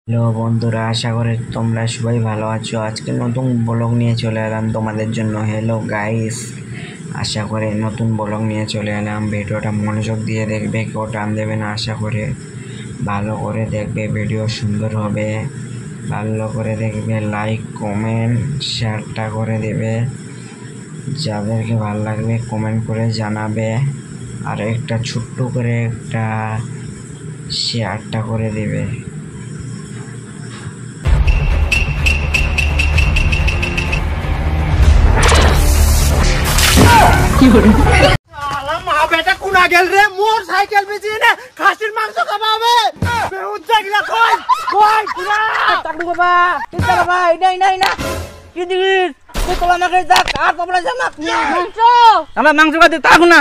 Hello বন্ধুরা, আশা করি তোমরা সবাই ভালো আছো। আজকে নতুন ব্লগ নিয়ে চলে এলাম তোমাদের জন্য। হ্যালো গাইস, আশা করি নতুন ব্লগ নিয়ে চলে এলাম। ভিডিওটা মনোযোগ দিয়ে দেখবে, কেউ টান দেবে না। আশা করে ভালো করে দেখবে, ভিডিও সুন্দর হবে। ভালো করে দেখবে, লাইক কমেন্ট শেয়ারটা করে দেবে। যাদেরকে ভালো লাগবে কমেন্ট করে জানাবে, আর একটা ছোট্ট করে একটা শেয়ারটা করে দেবে। মা বেটা কোনা গেল রে, মোর সাইকেল বেচিয়ে না খাসির মাংস খাওয়াবে। বেহুদা গিলা কই কই পুরা টাকলু বাবা, চিন্তা বাবা, এই না কি দিস তুই তোলা না করে যা আর তোমরা জানা মাংস আমরা মাংস খাতে তা না।